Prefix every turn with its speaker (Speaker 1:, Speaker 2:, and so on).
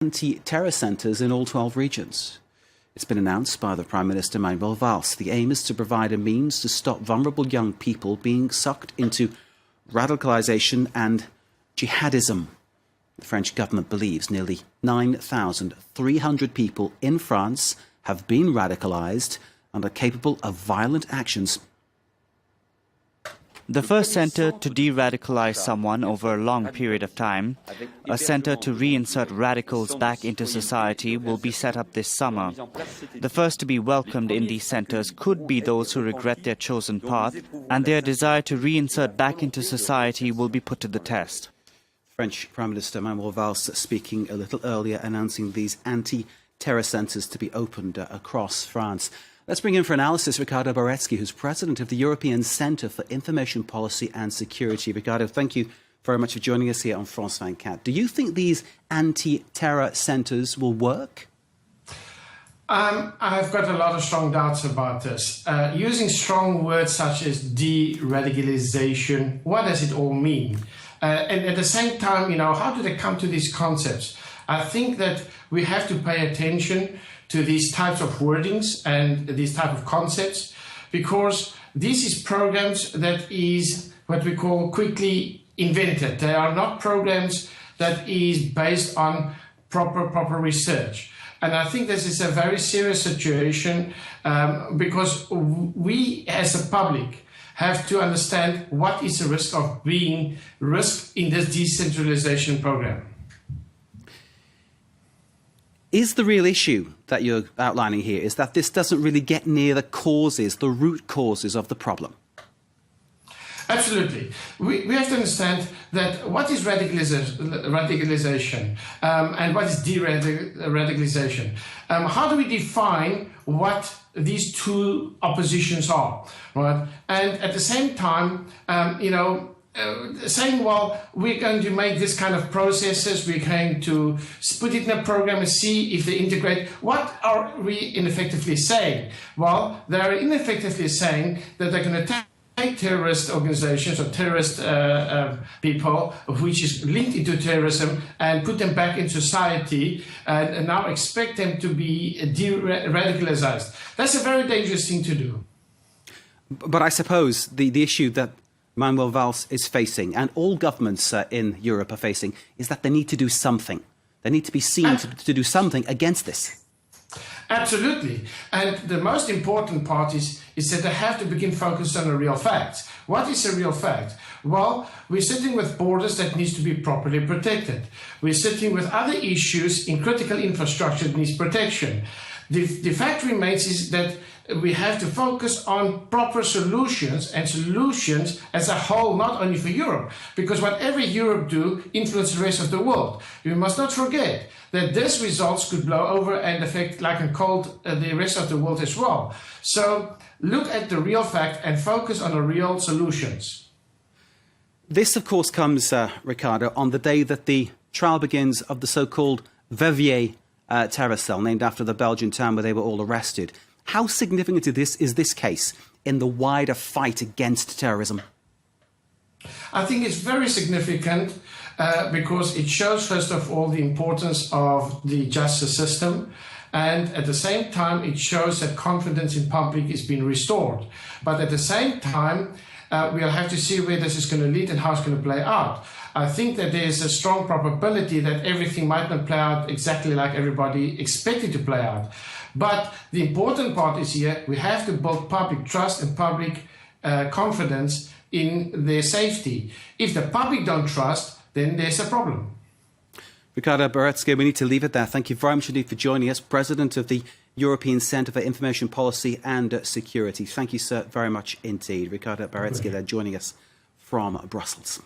Speaker 1: anti-terror centres in all 12 regions. It's been announced by the Prime Minister Manuel Valls. The aim is to provide a means to stop vulnerable young people being sucked into radicalisation and jihadism. The French government believes nearly 9,300 people in France have been radicalised and are capable of violent actions.
Speaker 2: The first centre to de-radicalise someone over a long period of time, a centre to reinsert radicals back into society, will be set up this summer. The first to be welcomed in these centres could be those who regret their chosen path, and their desire to reinsert back into society will be put to the test.
Speaker 1: French Prime Minister Manuel Valls speaking a little earlier, announcing these anti-terror centres to be opened across France. Let's bring in for analysis Ricardo Baretsky, who's president of the European Centre for Information Policy and Security. Ricardo, thank you very much for joining us here on France 24. Do you think these anti-terror centres will work?
Speaker 3: I've got a lot of strong doubts about this. Using strong words such as deradicalisation, what does it all mean? And at the same time, how do they come to these concepts? I think that we have to pay attention to these types of wordings and these type of concepts, because this is programs that is what we call quickly invented. They are not programs that is based on proper research. And I think this is a very serious situation because we as a public have to understand what is the risk of being risked in this decentralization program.
Speaker 1: Is the real issue that you're outlining here is that this doesn't really get near the causes, the root causes of the problem?
Speaker 3: Absolutely. We have to understand that what is radicalisation and what is deradicalisation. How do we define what these two oppositions are, right? And at the same time, saying, well, we're going to make this kind of processes, we're going to put it in a program and see if they integrate. What are we ineffectively saying? Well, they're ineffectively saying that they're going to take terrorist organizations or terrorist people, which is linked into terrorism, and put them back in society and now expect them to be de-radicalized. That's a very dangerous thing to do.
Speaker 1: But I suppose the issue that Manuel Valls is facing, and all governments in Europe are facing, is that they need to do something. They need to be seen to do something against this.
Speaker 3: Absolutely. And the most important part is that they have to begin focused on the real facts. What is a real fact? Well, we're sitting with borders that needs to be properly protected. We're sitting with other issues in critical infrastructure that needs protection. The fact remains is that we have to focus on proper solutions and solutions as a whole, not only for Europe, because whatever Europe do influences the rest of the world. We must not forget that these results could blow over and affect like a cold the rest of the world as well. So look at the real fact and focus on the real solutions.
Speaker 1: This, of course, comes, Ricardo, on the day that the trial begins of the so-called Verviers terror cell, named after the Belgian town where they were all arrested. How significant is this case in the wider fight against terrorism?
Speaker 3: I think it's very significant because it shows, first of all, the importance of the justice system. And at the same time, it shows that confidence in public is being restored. But at the same time, we'll have to see where this is going to lead and how it's going to play out. I think that there's a strong probability that everything might not play out exactly like everybody expected to play out. But the important part is here, we have to build public trust and public confidence in their safety. If the public don't trust, then there's a problem.
Speaker 1: Ricardo Baretsky, we need to leave it there. Thank you very much indeed for joining us, President of the European Centre for Information Policy and Security. Thank you, sir, very much indeed. Ricardo Baretsky there joining us from Brussels.